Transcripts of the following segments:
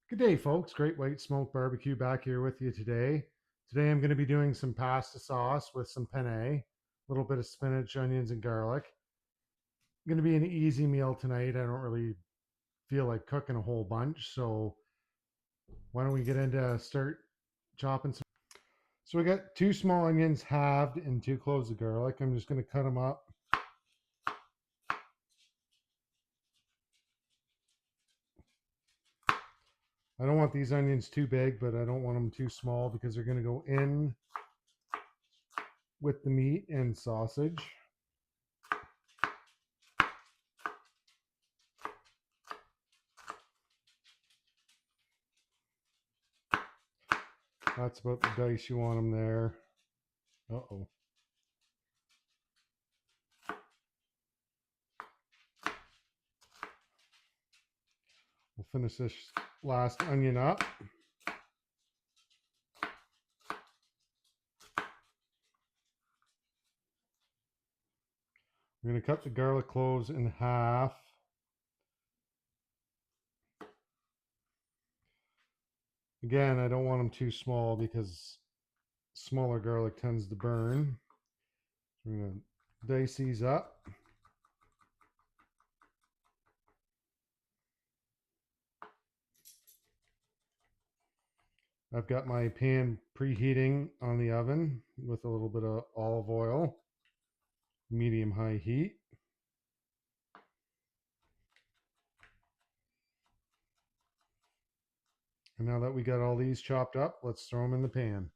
Good day, folks. Great White Smoke Barbecue back here with you today. Today I'm going to be doing some pasta sauce with some penne, a little bit of spinach, onions, and garlic. Going to be an easy meal tonight. I don't really feel like cooking a whole bunch, so why don't we get into start chopping some. So we got 2 small onions halved and 2 cloves of garlic. I'm just going to cut them up. I don't want these onions too big, but I don't want them too small because they're going to go in with the meat and sausage. That's about the dice you want them there. Uh-oh. We'll finish this last onion up. We're going to cut the garlic cloves in half. Again, I don't want them too small because smaller garlic tends to burn. So we're going to dice these up. I've got my pan preheating on the oven with a little bit of olive oil, medium-high heat. And now that we got all these chopped up, let's throw them in the pan.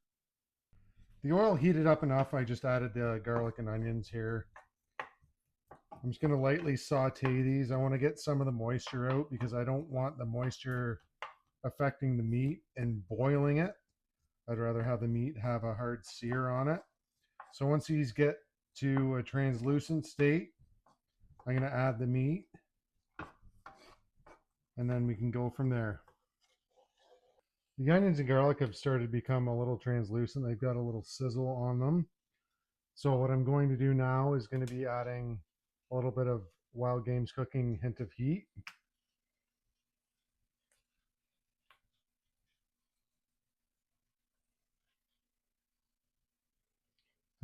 The oil heated up enough, I just added the garlic and onions here. I'm just going to lightly saute these. I want to get some of the moisture out because I don't want the moisture affecting the meat and boiling it. I'd rather have the meat have a hard sear on it. So once these get to a translucent state, I'm going to add the meat and then we can go from there. The onions and garlic have started to become a little translucent. They've got a little sizzle on them. So what I'm going to do now is going to be adding a little bit of Wild Games Cooking Hint of Heat.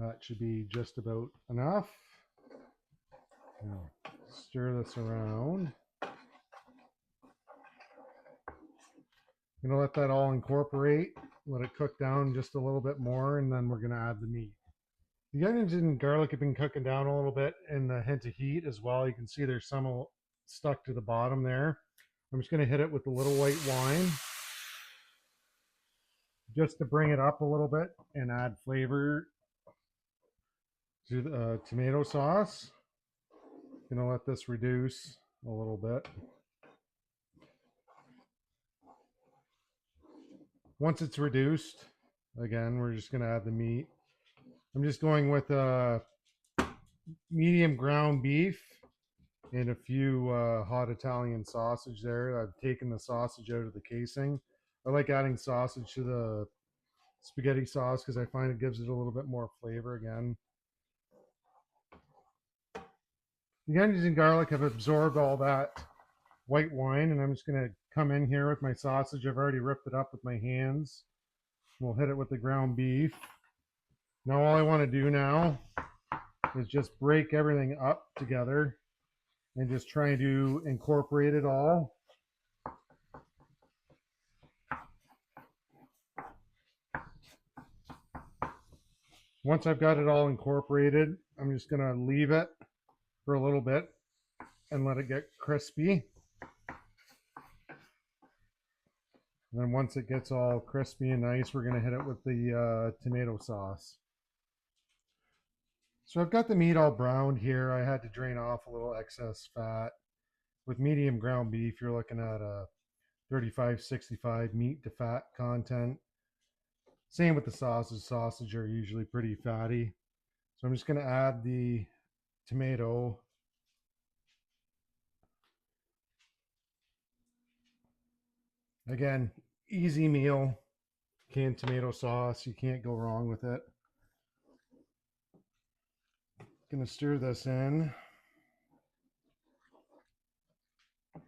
That should be just about enough. Now, stir this around. I'm going to let that all incorporate, let it cook down just a little bit more, and then we're going to add the meat. The onions and garlic have been cooking down a little bit in the hint of heat as well. You can see there's some stuck to the bottom there. I'm just going to hit it with a little white wine just to bring it up a little bit and add flavor to the tomato sauce. Going to let this reduce a little bit. Once it's reduced, again, we're just going to add the meat. I'm just going with medium ground beef and a few hot Italian sausage there. I've taken the sausage out of the casing. I like adding sausage to the spaghetti sauce because I find it gives it a little bit more flavor again. The onions and garlic have absorbed all that white wine, and I'm just going to come in here with my sausage. I've already ripped it up with my hands. We'll hit it with the ground beef. Now all I want to do now is just break everything up together and just try to incorporate it all. Once I've got it all incorporated, I'm just going to leave it for a little bit and let it get crispy. And then once it gets all crispy and nice, we're going to hit it with the tomato sauce. So I've got the meat all browned here. I had to drain off a little excess fat. With medium ground beef, you're looking at a 35-65 meat to fat content. Same with the sausage. Sausage are usually pretty fatty. So I'm just going to add the tomato. Again, easy meal. Canned tomato sauce. You can't go wrong with it. Going to stir this in.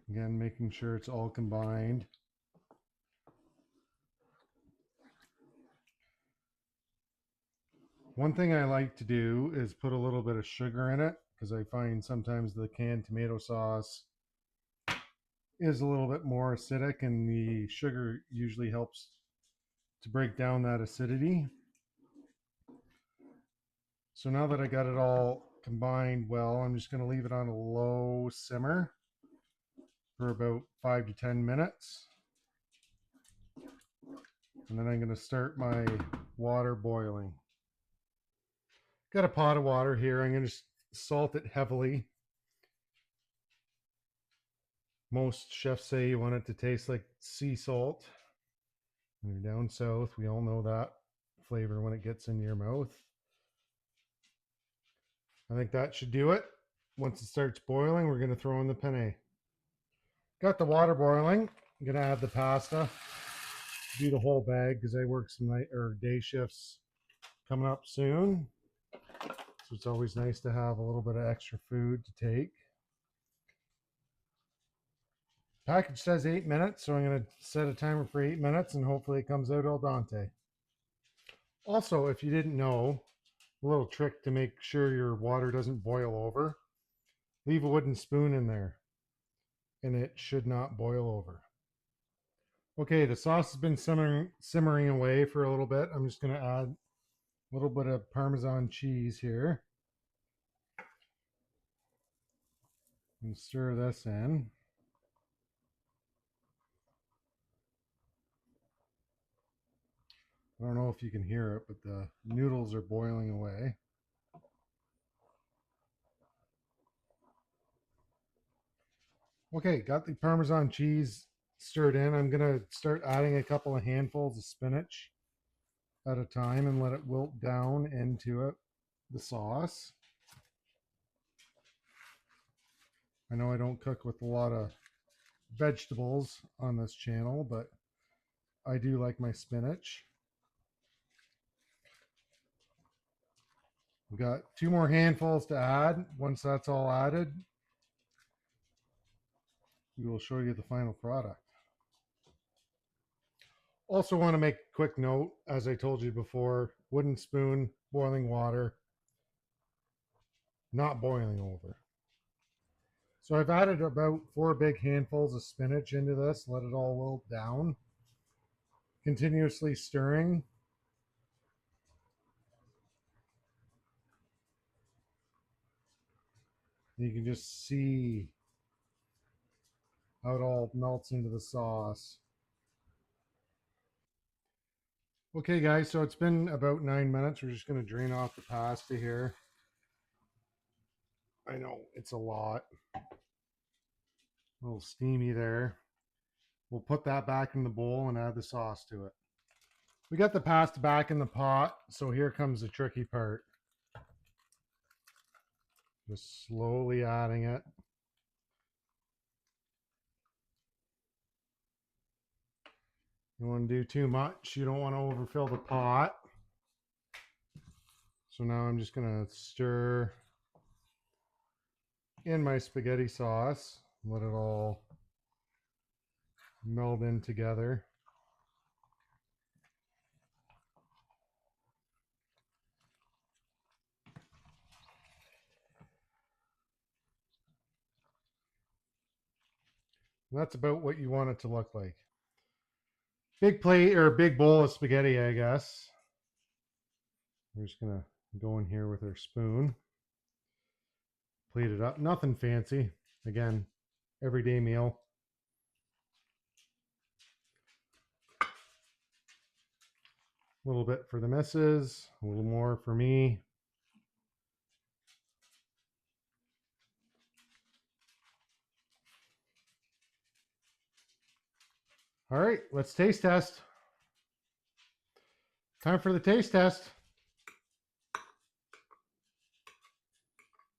Again, making sure it's all combined. One thing I like to do is put a little bit of sugar in it because I find sometimes the canned tomato sauce is a little bit more acidic, and the sugar usually helps to break down that acidity. So now that I got it all combined well, I'm just going to leave it on a low simmer for about 5 to 10 minutes. And then I'm going to start my water boiling. Got a pot of water here. I'm going to salt it heavily. Most chefs say you want it to taste like sea salt. When you're down south, we all know that flavor when it gets in your mouth. I think that should do it. Once it starts boiling, we're going to throw in the penne. Got the water boiling. I'm going to add the pasta. Do the whole bag because I work some night or day shifts coming up soon. So it's always nice to have a little bit of extra food to take. Package says 8 minutes, so I'm going to set a timer for 8 minutes and hopefully it comes out al dente. Also, if you didn't know, a little trick to make sure your water doesn't boil over, leave a wooden spoon in there and it should not boil over. Okay, the sauce has been simmering away for a little bit. I'm just going to add a little bit of Parmesan cheese here and stir this in. I don't know if you can hear it, but the noodles are boiling away. Okay, got the Parmesan cheese stirred in. I'm going to start adding a couple of handfuls of spinach at a time and let it wilt down into it, the sauce. I know I don't cook with a lot of vegetables on this channel, but I do like my spinach. We've got 2 more handfuls to add. Once that's all added, we will show you the final product. Also want to make a quick note, as I told you before, wooden spoon, boiling water, not boiling over. So I've added about 4 big handfuls of spinach into this, let it all wilt down, continuously stirring. You can just see how it all melts into the sauce. Okay guys, so it's been about 9 minutes. We're just going to drain off the pasta here. I know it's a lot. A little steamy there. We'll put that back in the bowl and add the sauce to it. We got the pasta back in the pot, so here comes the tricky part. Just slowly adding it. You don't want to do too much. You don't want to overfill the pot. So now I'm just going to stir in my spaghetti sauce. Let it all meld in together. And that's about what you want it to look like. Big plate or big bowl of spaghetti, I guess. We're just gonna go in here with our spoon, plate it up. Nothing fancy. Again, everyday meal. A little bit for the missus, a little more for me. All right, let's taste test. Time for the taste test. A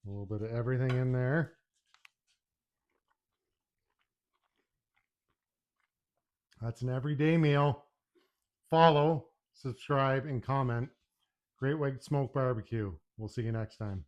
little bit of everything in there. That's an everyday meal. Follow, subscribe, and comment. Great White Smoke Barbecue. We'll see you next time.